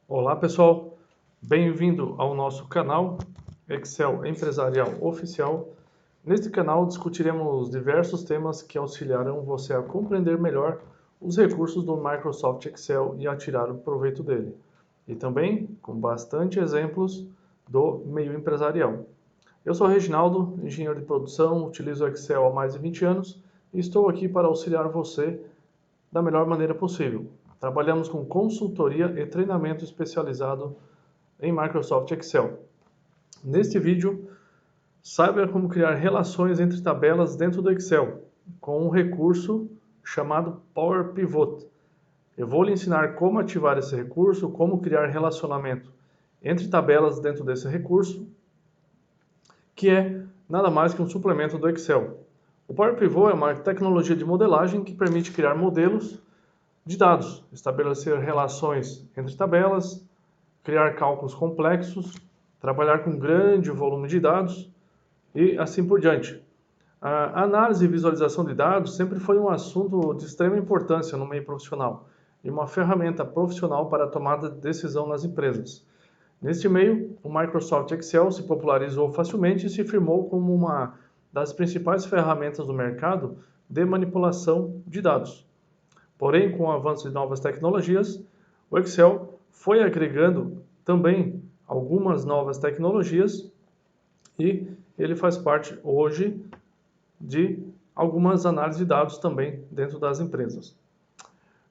Olá pessoal, bem-vindo ao nosso canal Excel Empresarial Oficial. Neste canal discutiremos diversos temas que auxiliarão você a compreender melhor os recursos do Microsoft Excel e a tirar o proveito dele. E também com bastante exemplos do meio empresarial. Eu sou Reginaldo, engenheiro de produção, utilizo o Excel há mais de 20 anos e estou aqui para auxiliar você da melhor maneira possível. Trabalhamos com consultoria e treinamento especializado em Microsoft Excel. Neste vídeo, saiba como criar relações entre tabelas dentro do Excel, com um recurso chamado Power Pivot. Eu vou lhe ensinar como ativar esse recurso, como criar relacionamento entre tabelas dentro desse recurso, que é nada mais que um suplemento do Excel. O Power Pivot é uma tecnologia de modelagem que permite criar modelos de dados, estabelecer relações entre tabelas, criar cálculos complexos, trabalhar com grande volume de dados e assim por diante. A análise e visualização de dados sempre foi um assunto de extrema importância no meio profissional e uma ferramenta profissional para a tomada de decisão nas empresas. Neste meio, o Microsoft Excel se popularizou facilmente e se firmou como uma das principais ferramentas do mercado de manipulação de dados. Porém, com o avanço de novas tecnologias, o Excel foi agregando também algumas novas tecnologias e ele faz parte hoje de algumas análises de dados também dentro das empresas.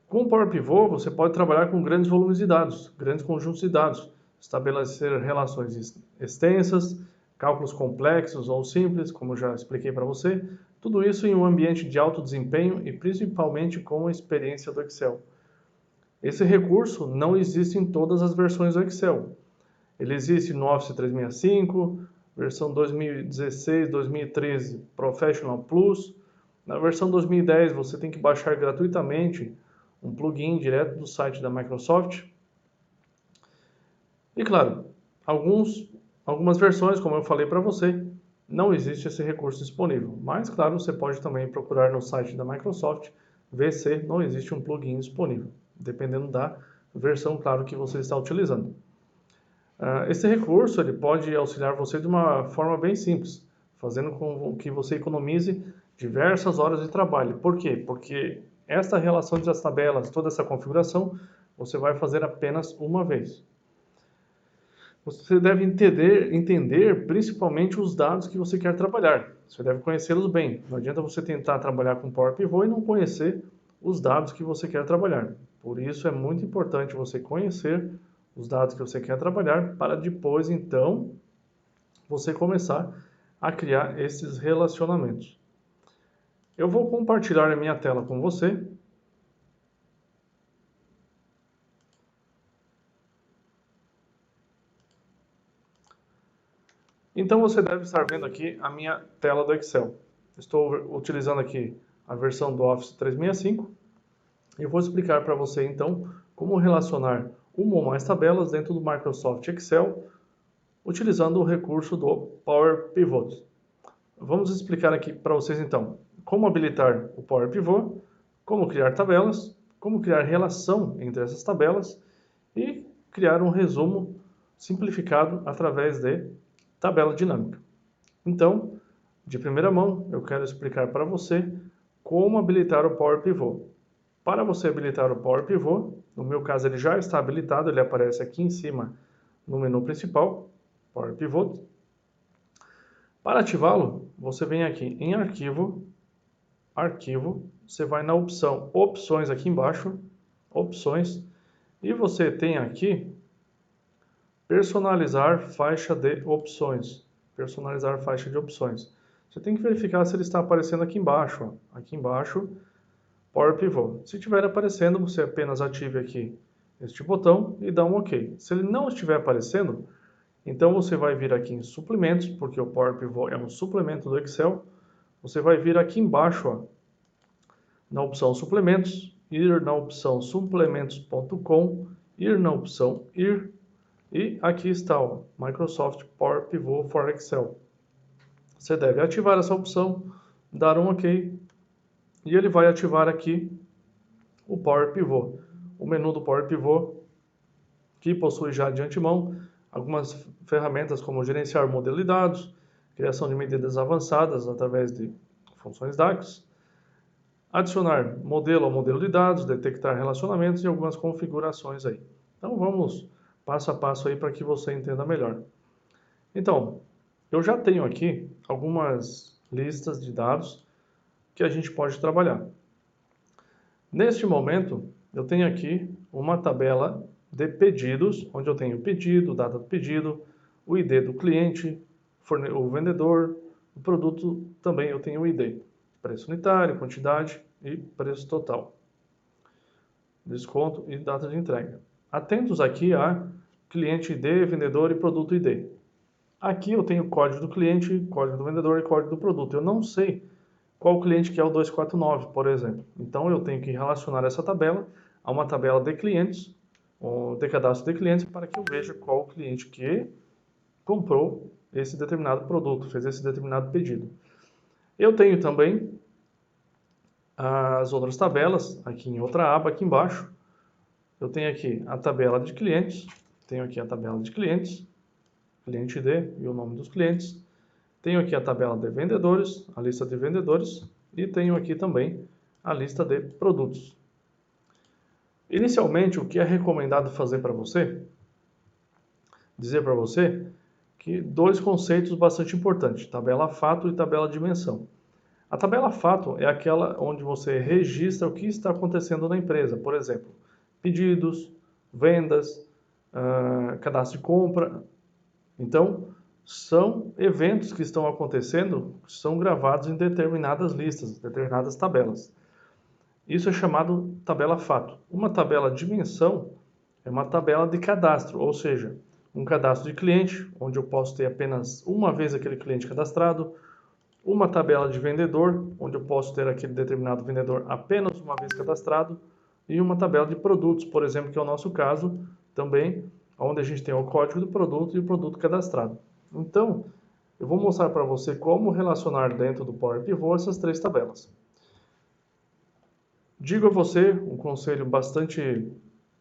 Com o Power Pivot, você pode trabalhar com grandes volumes de dados, grandes conjuntos de dados, estabelecer relações extensas, cálculos complexos ou simples, como já expliquei para você, tudo isso em um ambiente de alto desempenho e principalmente com a experiência do Excel. Esse recurso não existe em todas as versões do Excel. Ele existe no Office 365, versão 2016, 2013 Professional Plus. Na versão 2010 você tem que baixar gratuitamente um plugin direto do site da Microsoft. E claro, algumas versões, como eu falei para você, não existe esse recurso disponível. Mas claro, você pode também procurar no site da Microsoft, ver se não existe um plugin disponível, dependendo da versão, claro, que você está utilizando. Esse recurso ele pode auxiliar você de uma forma bem simples, fazendo com que você economize diversas horas de trabalho. Por quê? Porque esta relação entre as tabelas, toda essa configuração, você vai fazer apenas uma vez. Você deve entender principalmente os dados que você quer trabalhar. Você deve conhecê-los bem. Não adianta você tentar trabalhar com Power Pivot e não conhecer os dados que você quer trabalhar. Por isso é muito importante você conhecer os dados que você quer trabalhar para depois, então, você começar a criar esses relacionamentos. Eu vou compartilhar a minha tela com você. Então você deve estar vendo aqui a minha tela do Excel. Estou utilizando aqui a versão do Office 365 e eu vou explicar para você então como relacionar uma ou mais tabelas dentro do Microsoft Excel utilizando o recurso do Power Pivot. Vamos explicar aqui para vocês então como habilitar o Power Pivot, como criar tabelas, como criar relação entre essas tabelas e criar um resumo simplificado através de tabela dinâmica. Então, de primeira mão, eu quero explicar para você como habilitar o Power Pivot. Para você habilitar o Power Pivot, no meu caso ele já está habilitado, ele aparece aqui em cima no menu principal, Power Pivot. Para ativá-lo, você vem aqui em Arquivo, Arquivo, você vai na opção Opções aqui embaixo, Opções, e você tem aqui Personalizar faixa de opções. Personalizar faixa de opções. Você tem que verificar se ele está aparecendo aqui embaixo. Ó. Aqui embaixo, Power Pivot. Se estiver aparecendo, você apenas ative aqui este botão e dá um OK. Se ele não estiver aparecendo, então você vai vir aqui em Suplementos, porque o Power Pivot é um suplemento do Excel. Você vai vir aqui embaixo, ó, na opção Suplementos, ir na opção suplementos.com, ir na opção Ir, e aqui está o Microsoft Power Pivot for Excel. Você deve ativar essa opção, dar um OK, e ele vai ativar aqui o Power Pivot. O menu do Power Pivot que possui já de antemão algumas ferramentas como gerenciar modelo de dados, criação de medidas avançadas através de funções DAX, adicionar modelo ao modelo de dados, detectar relacionamentos e algumas configurações aí. Então vamos passo a passo aí para que você entenda melhor. Então, eu já tenho aqui algumas listas de dados que a gente pode trabalhar. Neste momento, eu tenho aqui uma tabela de pedidos, onde eu tenho o pedido, data do pedido, o ID do cliente, o vendedor, o produto também eu tenho o ID, preço unitário, quantidade e preço total, desconto e data de entrega. Atentos aqui a cliente ID, vendedor e produto ID. Aqui eu tenho código do cliente, código do vendedor e código do produto. Eu não sei qual cliente que é o 249, por exemplo. Então eu tenho que relacionar essa tabela a uma tabela de clientes, ou de cadastro de clientes, para que eu veja qual o cliente que comprou esse determinado produto, fez esse determinado pedido. Eu tenho também as outras tabelas, aqui em outra aba, aqui embaixo. Eu tenho aqui a tabela de clientes, tenho aqui a tabela de clientes, cliente ID e o nome dos clientes. Tenho aqui a tabela de vendedores, a lista de vendedores, e tenho aqui também a lista de produtos. Inicialmente, o que é recomendado fazer para você? Dizer para você que dois conceitos bastante importantes, tabela fato e tabela dimensão. A tabela fato é aquela onde você registra o que está acontecendo na empresa, por exemplo, pedidos, vendas, cadastro de compra. Então, são eventos que estão acontecendo, que são gravados em determinadas listas, determinadas tabelas. Isso é chamado tabela fato. Uma tabela dimensão é uma tabela de cadastro, ou seja, um cadastro de cliente, onde eu posso ter apenas uma vez aquele cliente cadastrado, uma tabela de vendedor, onde eu posso ter aquele determinado vendedor apenas uma vez cadastrado, e uma tabela de produtos, por exemplo, que é o nosso caso, também, onde a gente tem o código do produto e o produto cadastrado. Então, eu vou mostrar para você como relacionar dentro do Power Pivot essas três tabelas. Digo a você um conselho bastante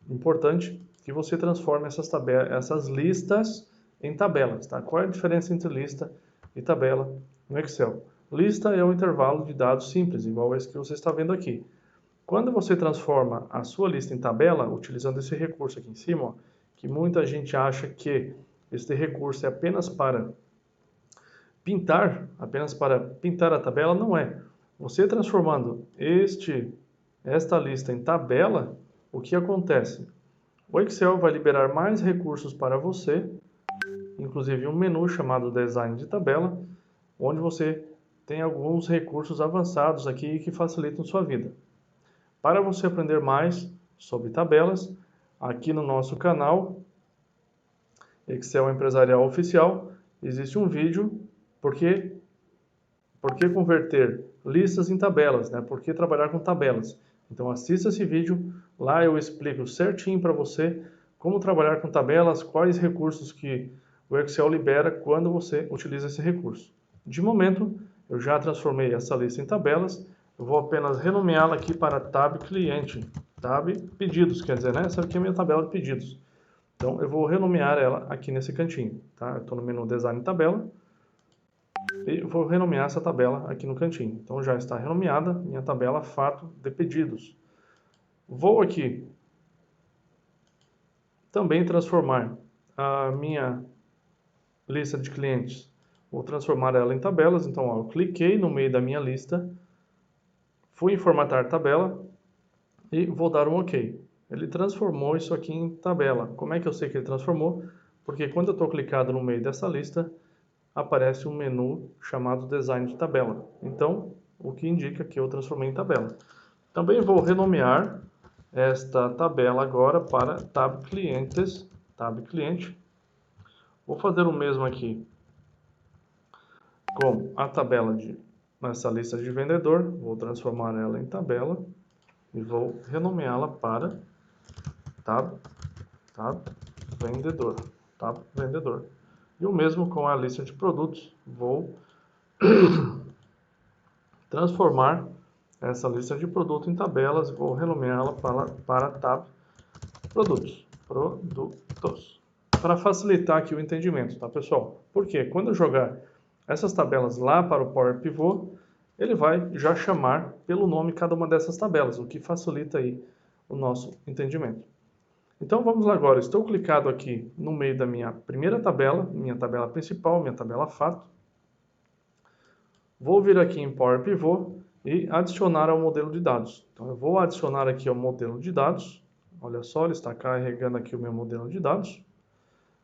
importante, que você transforme essas listas em tabelas. Tá? Qual é a diferença entre lista e tabela no Excel? Lista é um intervalo de dados simples, igual esse que você está vendo aqui. Quando você transforma a sua lista em tabela, utilizando esse recurso aqui em cima, ó, que muita gente acha que este recurso é apenas para pintar a tabela, não é. Você transformando esta lista em tabela, o que acontece? O Excel vai liberar mais recursos para você, inclusive um menu chamado Design de Tabela, onde você tem alguns recursos avançados aqui que facilitam sua vida. Para você aprender mais sobre tabelas, aqui no nosso canal Excel Empresarial Oficial, existe um vídeo por que converter listas em tabelas, né? Por que trabalhar com tabelas. Então assista esse vídeo, lá eu explico certinho para você como trabalhar com tabelas, quais recursos que o Excel libera quando você utiliza esse recurso. De momento, eu já transformei essa lista em tabelas, eu vou apenas renomeá-la aqui para Tab Cliente, Tab Pedidos, quer dizer, né? Essa aqui é a minha tabela de pedidos. Então eu vou renomear ela aqui nesse cantinho, tá? Eu estou no menu Design Tabela, e vou renomear essa tabela aqui no cantinho. Então já está renomeada minha tabela fato de pedidos. Vou aqui também transformar a minha lista de clientes. Vou transformar ela em tabelas. Então ó, eu cliquei no meio da minha lista, fui em formatar tabela e vou dar um OK. Ele transformou isso aqui em tabela. Como é que eu sei que ele transformou? Porque quando eu estou clicado no meio dessa lista, aparece um menu chamado Design de Tabela. Então, o que indica que eu transformei em tabela. Também vou renomear esta tabela agora para Tab Clientes, Tab Cliente. Vou fazer o mesmo aqui com a tabela nessa lista de vendedor. Vou transformar ela em tabela e vou renomeá-la para Tab Vendedor. Tab Vendedor. E o mesmo com a lista de produtos. Vou transformar essa lista de produto em tabelas e vou renomeá-la para Tab Produtos. produtos. Para facilitar aqui o entendimento, tá, pessoal? Porque quando eu jogar essas tabelas lá para o Power Pivot, ele vai já chamar pelo nome cada uma dessas tabelas, o que facilita aí o nosso entendimento. Então vamos lá agora, estou clicado aqui no meio da minha primeira tabela, minha tabela principal, minha tabela fato. Vou vir aqui em Power Pivot e adicionar ao modelo de dados. Então eu vou adicionar aqui ao modelo de dados. Olha só, ele está carregando aqui o meu modelo de dados.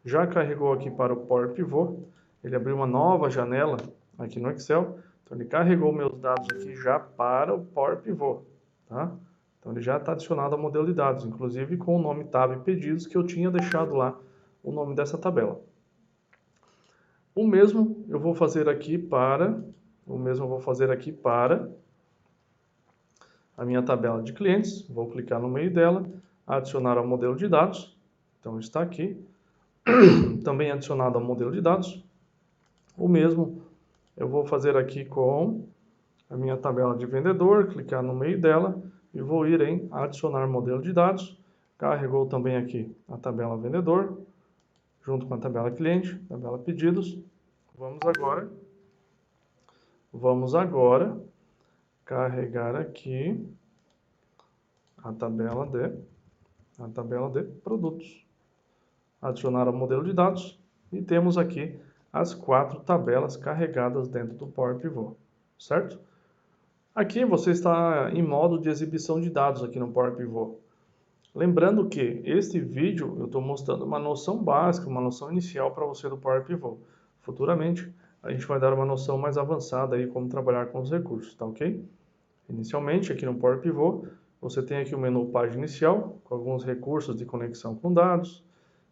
Já carregou aqui para o Power Pivot. Ele abriu uma nova janela aqui no Excel. Então ele carregou meus dados aqui já para o Power Pivot, tá? Então ele já está adicionado ao modelo de dados, inclusive com o nome tab pedidos que eu tinha deixado lá o nome dessa tabela. O mesmo eu vou fazer aqui para a minha tabela de clientes. Vou clicar no meio dela, adicionar ao modelo de dados. Então está aqui. Também adicionado ao modelo de dados. O mesmo eu vou fazer aqui com a minha tabela de vendedor, clicar no meio dela e vou ir em adicionar modelo de dados. Carregou também aqui a tabela vendedor, junto com a tabela cliente, tabela pedidos. Vamos agora carregar aqui a tabela de produtos. Adicionar ao modelo de dados e temos aqui as 4 tabelas carregadas dentro do Power Pivot, certo? Aqui você está em modo de exibição de dados aqui no Power Pivot. Lembrando que este vídeo eu estou mostrando uma noção básica, uma noção inicial para você do Power Pivot. Futuramente a gente vai dar uma noção mais avançada aí como trabalhar com os recursos, tá ok? Inicialmente aqui no Power Pivot você tem aqui o menu página inicial com alguns recursos de conexão com dados,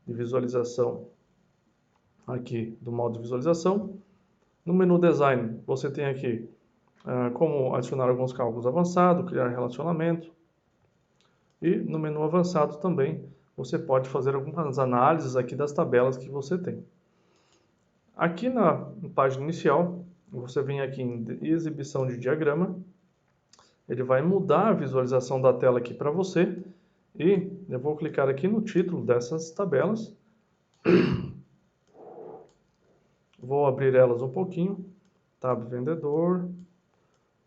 de visualização aqui do modo de visualização. No menu design você tem aqui como adicionar alguns cálculos avançados, criar relacionamento. E no menu avançado também você pode fazer algumas análises aqui das tabelas que você tem. Aqui na página inicial, você vem aqui em exibição de diagrama. Ele vai mudar a visualização da tela aqui para você. E eu vou clicar aqui no título dessas tabelas. Vou abrir elas um pouquinho. Tab vendedor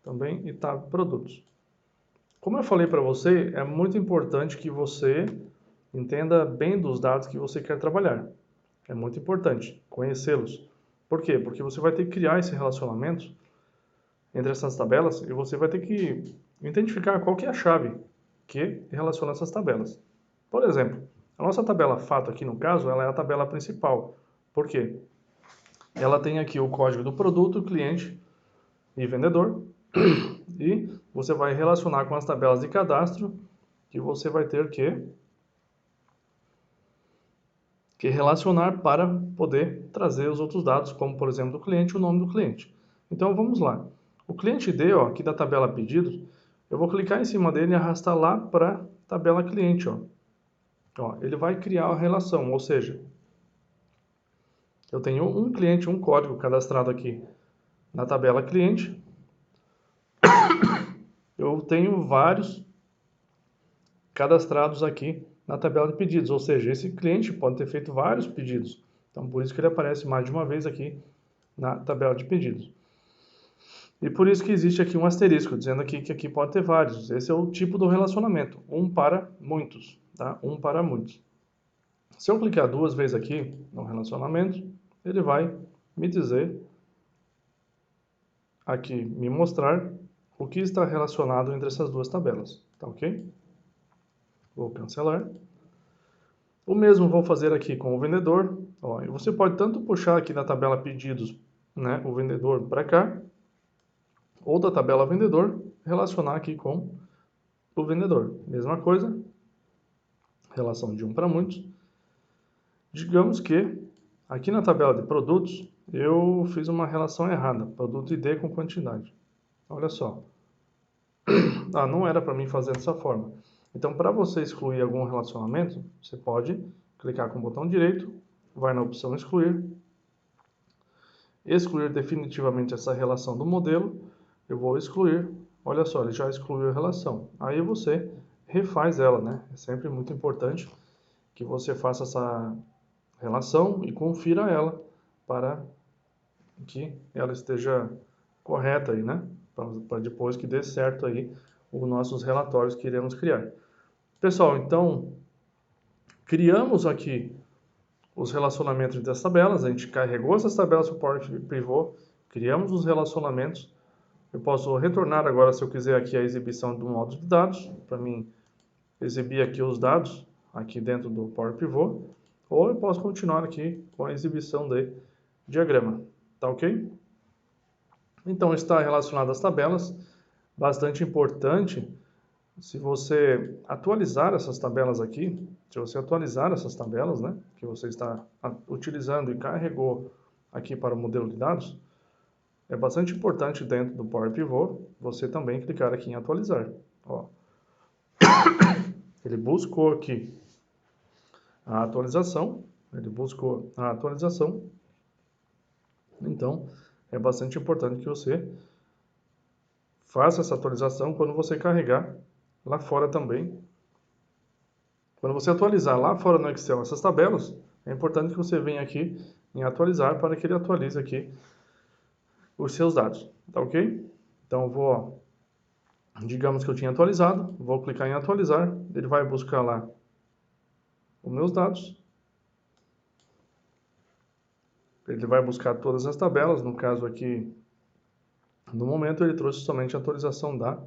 também e tab produtos. Como eu falei para você, é muito importante que você entenda bem dos dados que você quer trabalhar. É muito importante conhecê-los. Por quê? Porque você vai ter que criar esse relacionamento entre essas tabelas e você vai ter que identificar qual que é a chave que relaciona essas tabelas. Por exemplo, a nossa tabela fato aqui no caso, ela é a tabela principal. Por quê? Ela tem aqui o código do produto, cliente e vendedor. E você vai relacionar com as tabelas de cadastro que você vai ter que relacionar para poder trazer os outros dados, como por exemplo do cliente e o nome do cliente. Então vamos lá. O cliente ID, ó, aqui da tabela pedidos, eu vou clicar em cima dele e arrastar lá para a tabela cliente. Ó, ele vai criar a relação, ou seja, eu tenho um cliente, um código cadastrado aqui na tabela cliente. Eu tenho vários cadastrados aqui na tabela de pedidos, ou seja, esse cliente pode ter feito vários pedidos. Então, por isso que ele aparece mais de uma vez aqui na tabela de pedidos. E por isso que existe aqui um asterisco, dizendo aqui que aqui pode ter vários. Esse é o tipo do relacionamento, um para muitos, tá? Um para muitos. Se eu clicar 2 vezes aqui no relacionamento, ele vai me dizer, aqui, me mostrar o que está relacionado entre essas duas tabelas, tá ok? Vou cancelar. O mesmo vou fazer aqui com o vendedor. Ó, e você pode tanto puxar aqui na tabela pedidos, né, o vendedor para cá, ou da tabela vendedor, relacionar aqui com o vendedor. Mesma coisa, relação de um para muitos. Digamos que aqui na tabela de produtos, eu fiz uma relação errada, produto ID com quantidade. Olha só. Não era para mim fazer dessa forma. Então, para você excluir algum relacionamento, você pode clicar com o botão direito, vai na opção excluir, excluir definitivamente essa relação do modelo, eu vou excluir, olha só, ele já excluiu a relação. Aí você refaz ela, né? É sempre muito importante que você faça essa relação e confira ela para que ela esteja correta aí, né? Para depois que dê certo aí os nossos relatórios que iremos criar. Pessoal, então criamos aqui os relacionamentos das tabelas, a gente carregou essas tabelas para o Power Pivot, criamos os relacionamentos. Eu posso retornar agora, se eu quiser, aqui a exibição do módulo de dados, para mim exibir aqui os dados aqui dentro do Power Pivot, ou eu posso continuar aqui com a exibição de diagrama, tá ok? Então está relacionado às tabelas, bastante importante. Se você atualizar essas tabelas aqui, se você atualizar essas tabelas, né, que você está utilizando e carregou aqui para o modelo de dados, é bastante importante dentro do Power Pivot você também clicar aqui em atualizar. Ó. Ele buscou aqui a atualização, então é bastante importante que você faça essa atualização quando você carregar lá fora também. Quando você atualizar lá fora no Excel essas tabelas, é importante que você venha aqui em atualizar para que ele atualize aqui os seus dados, tá ok? Então digamos que eu tinha atualizado, vou clicar em atualizar, ele vai buscar lá os meus dados, ele vai buscar todas as tabelas, no caso aqui, no momento ele trouxe somente a atualização da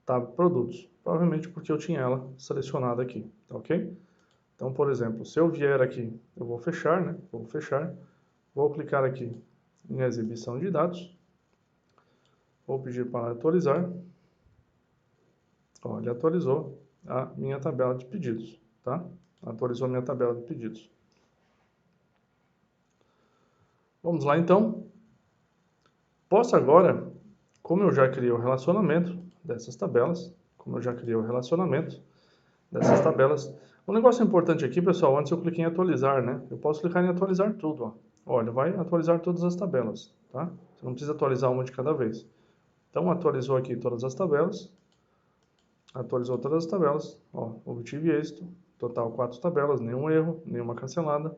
tab produtos, provavelmente porque eu tinha ela selecionada aqui, tá ok? Então, por exemplo, se eu vier aqui, eu vou fechar, né? Vou fechar, vou clicar aqui em exibição de dados, vou pedir para atualizar. Ó, ele atualizou a minha tabela de pedidos, tá? Atualizou a minha tabela de pedidos. Vamos lá então. Posso agora, como eu já criei o relacionamento dessas tabelas, um negócio importante aqui, pessoal, antes eu cliquei em atualizar, né? Eu posso clicar em atualizar tudo, ó. Olha, vai atualizar todas as tabelas, tá? Você não precisa atualizar uma de cada vez. Então, atualizou aqui todas as tabelas. Atualizou todas as tabelas. Ó, obtive êxito. Total 4 tabelas, nenhum erro, nenhuma cancelada.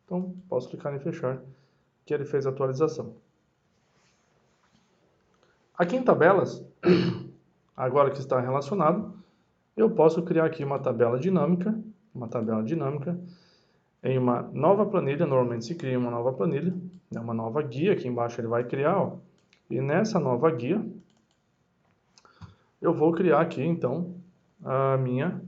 Então, posso clicar em fechar, que ele fez a atualização. Aqui em tabelas, agora que está relacionado, eu posso criar aqui uma tabela dinâmica em uma nova planilha. Normalmente se cria uma nova planilha, né, uma nova guia, aqui embaixo ele vai criar, ó, e nessa nova guia eu vou criar aqui então a minha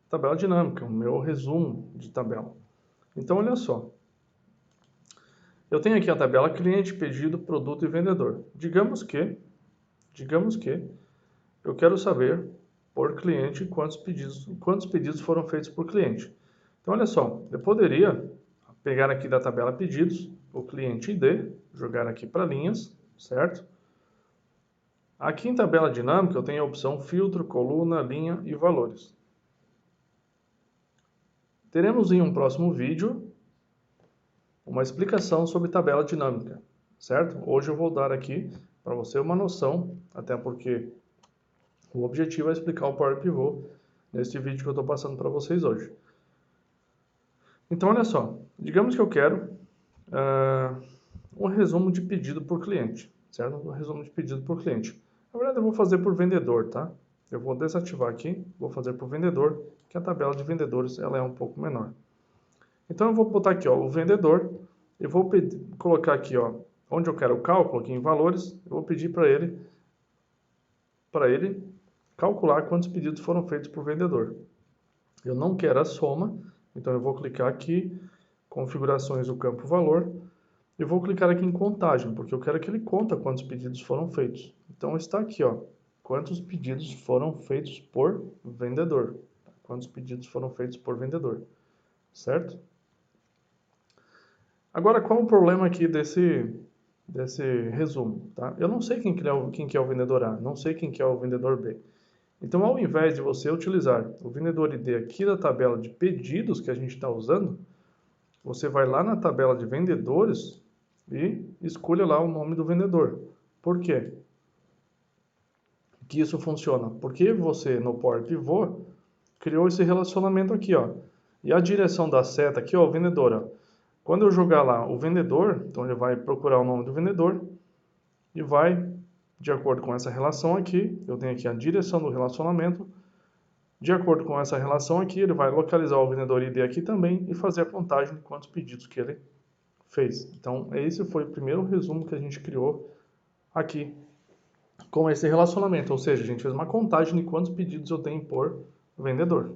tabela dinâmica, o meu resumo de tabela. Então olha só, eu tenho aqui a tabela cliente, pedido, produto e vendedor. Digamos que eu quero saber por cliente quantos pedidos foram feitos por cliente. Então olha só, eu poderia pegar aqui da tabela pedidos o cliente ID, jogar aqui para linhas, certo? Aqui em tabela dinâmica eu tenho a opção filtro, coluna, linha e valores. Teremos em um próximo vídeo uma explicação sobre tabela dinâmica, certo? Hoje eu vou dar aqui para você uma noção, até porque o objetivo é explicar o Power Pivot nesse vídeo que eu estou passando para vocês hoje. Então, olha só, digamos que eu quero um resumo de pedido por cliente, certo? Um resumo de pedido por cliente. Na verdade, eu vou fazer por vendedor, tá? Eu vou desativar aqui, vou fazer por vendedor, que a tabela de vendedores ela é um pouco menor. Então, eu vou botar aqui, ó, o vendedor, eu vou colocar aqui, ó, onde eu quero o cálculo, aqui em valores, eu vou pedir para ele calcular quantos pedidos foram feitos por vendedor. Eu não quero a soma, então eu vou clicar aqui, configurações do campo valor, e vou clicar aqui em contagem, porque eu quero que ele conta quantos pedidos foram feitos. Então está aqui, ó, quantos pedidos foram feitos por vendedor. Quantos pedidos foram feitos por vendedor, certo? Agora, qual o problema aqui desse resumo, tá? Eu não sei quem que é o vendedor A, não sei quem que é o vendedor B. Então, ao invés de você utilizar o vendedor ID aqui da tabela de pedidos que a gente está usando, você vai lá na tabela de vendedores e escolha lá o nome do vendedor. Por quê que isso funciona? Porque você, no Power Pivot, criou esse relacionamento aqui, ó. E a direção da seta aqui, ó, vendedora. Quando eu jogar lá o vendedor, então ele vai procurar o nome do vendedor e vai, de acordo com essa relação aqui, eu tenho aqui a direção do relacionamento. De acordo com essa relação aqui, ele vai localizar o vendedor ID aqui também e fazer a contagem de quantos pedidos que ele fez. Então, esse foi o primeiro resumo que a gente criou aqui com esse relacionamento. Ou seja, a gente fez uma contagem de quantos pedidos eu tenho por vendedor.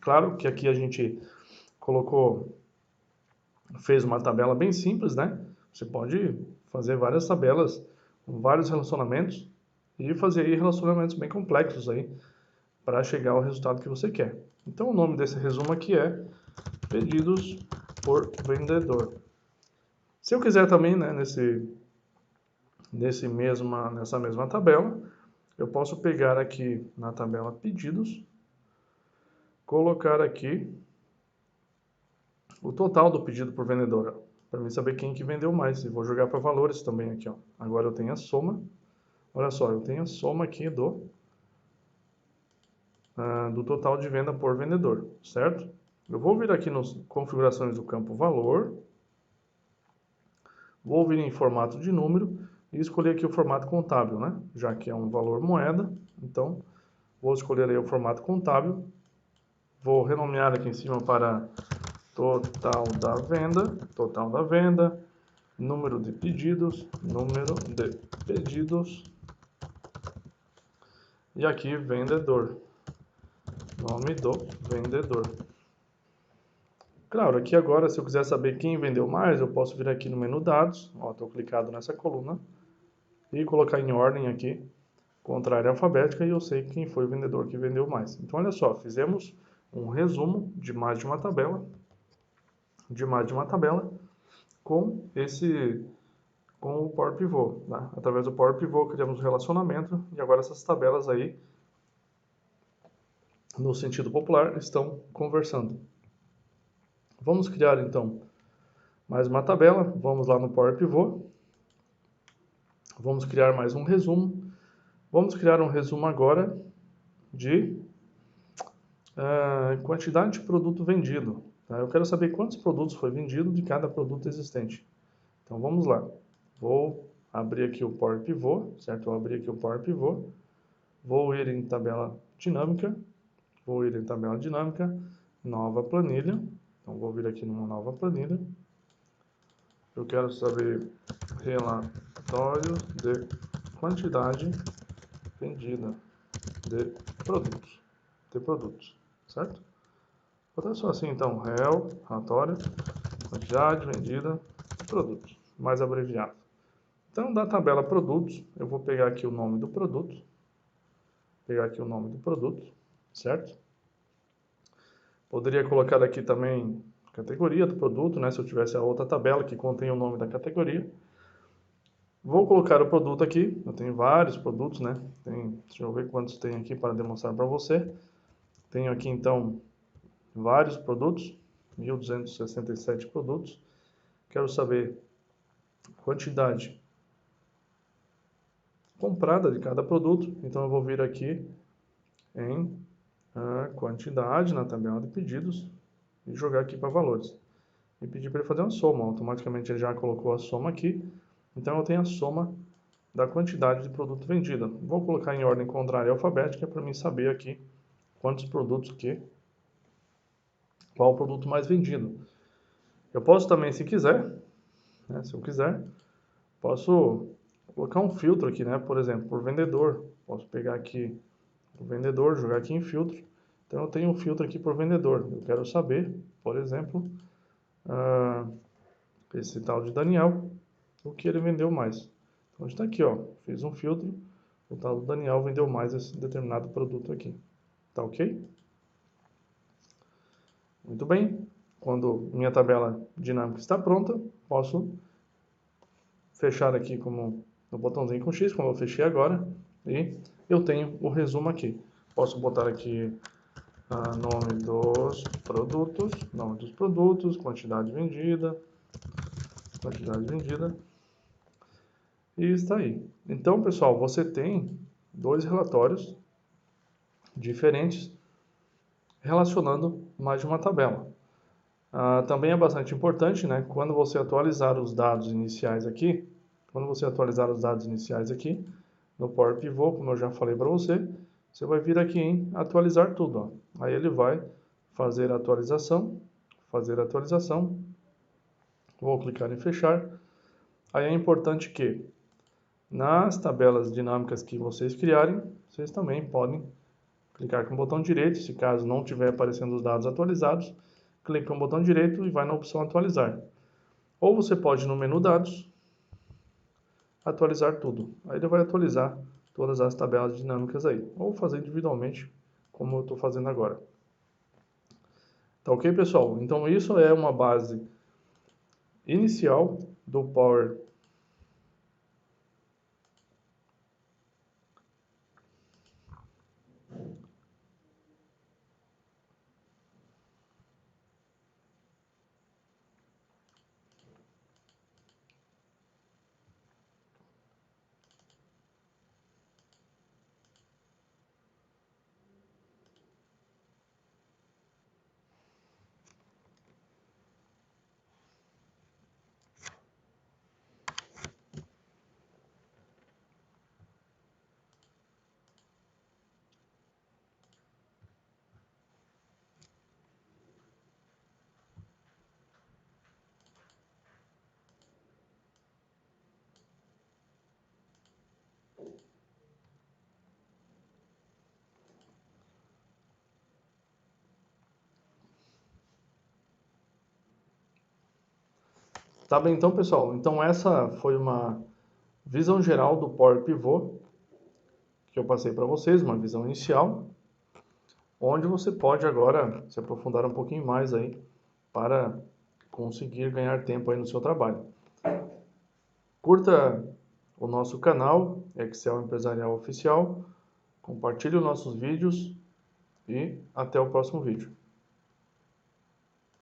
Claro que aqui a gente fez uma tabela bem simples, né? Você pode fazer várias tabelas com vários relacionamentos e fazer aí relacionamentos bem complexos aí para chegar ao resultado que você quer. Então o nome desse resumo aqui é pedidos por vendedor. Se eu quiser também, né, nessa mesma tabela, eu posso pegar aqui na tabela pedidos, colocar aqui o total do pedido por vendedor, para mim saber quem que vendeu mais. E vou jogar para valores também aqui, ó. Agora eu tenho a soma. Olha só, eu tenho a soma aqui do total de venda por vendedor, certo? Eu vou vir aqui nas configurações do campo valor, vou vir em formato de número e escolher aqui o formato contábil, né? Já que é um valor moeda, então vou escolher aí o formato contábil, vou renomear aqui em cima para total da venda, número de pedidos, e aqui vendedor, nome do vendedor. Claro, aqui agora, se eu quiser saber quem vendeu mais, eu posso vir aqui no menu dados, ó, estou clicado nessa coluna, e colocar em ordem aqui, contrária alfabética, e eu sei quem foi o vendedor que vendeu mais. Então, olha só, fizemos um resumo de mais de uma tabela, com o Power Pivot, né? Através do Power Pivot criamos um relacionamento, e agora essas tabelas aí, no sentido popular, estão conversando. Vamos criar, então, mais uma tabela. Vamos lá no Power Pivot. Vamos criar mais um resumo. Vamos criar um resumo agora de quantidade de produto vendido. Tá? Eu quero saber quantos produtos foi vendido de cada produto existente. Então, vamos lá. Vou abrir aqui o Power Pivot, certo? Vou abrir aqui o Power Pivot. Vou ir em tabela dinâmica. Nova planilha. Então, vou vir aqui numa nova planilha. Eu quero saber relatório de quantidade vendida de produtos, certo? Vou botar só assim, então, relatório, quantidade vendida de produtos, mais abreviado. Então, da tabela produtos, eu vou pegar aqui o nome do produto, certo? Poderia colocar aqui também categoria do produto, né? Se eu tivesse a outra tabela que contém o nome da categoria. Vou colocar o produto aqui, eu tenho vários produtos, né? Deixa eu ver quantos tem aqui para demonstrar para você. Tenho aqui, então, vários produtos, 1.267 produtos. Quero saber a quantidade comprada de cada produto, então eu vou vir aqui em quantidade na tabela de pedidos e jogar aqui para valores. E pedir para ele fazer uma soma, automaticamente ele já colocou a soma aqui, então eu tenho a soma da quantidade de produto vendida. Vou colocar em ordem contrária alfabética para mim saber aqui quantos produtos qual o produto mais vendido. Eu posso também, se quiser, né, se eu quiser, posso colocar um filtro aqui, né, por exemplo, por vendedor. Posso pegar aqui o vendedor, jogar aqui em filtro. Então eu tenho um filtro aqui por vendedor. Eu quero saber, por exemplo, esse tal de Daniel, o que ele vendeu mais. Então está aqui, ó, fiz um filtro, o tal do Daniel vendeu mais esse determinado produto aqui. Tá ok? Muito bem. Quando minha tabela dinâmica está pronta, posso fechar aqui como no botãozinho com X, como eu fechei agora, e eu tenho o resumo aqui. Posso botar aqui nome dos produtos, quantidade vendida, e está aí. Então, pessoal, você tem dois relatórios diferentes, relacionando mais de uma tabela. Também é bastante importante, né, quando você atualizar os dados iniciais aqui, no Power Pivot, como eu já falei para você, você vai vir aqui em atualizar tudo. Ó. Aí ele vai fazer a atualização, vou clicar em fechar. Aí é importante que nas tabelas dinâmicas que vocês criarem, vocês também podem clicar com o botão direito, se caso não estiver aparecendo os dados atualizados, clica com o botão direito e vai na opção atualizar. Ou você pode no menu dados, atualizar tudo. Aí ele vai atualizar todas as tabelas dinâmicas aí. Ou fazer individualmente, como eu estou fazendo agora. Tá ok, pessoal? Então isso é uma base inicial do Power. Tá bem, então, pessoal. Então essa foi uma visão geral do Power Pivot que eu passei para vocês, uma visão inicial, onde você pode agora se aprofundar um pouquinho mais aí para conseguir ganhar tempo aí no seu trabalho. Curta o nosso canal Excel Empresarial Oficial, compartilhe os nossos vídeos e até o próximo vídeo.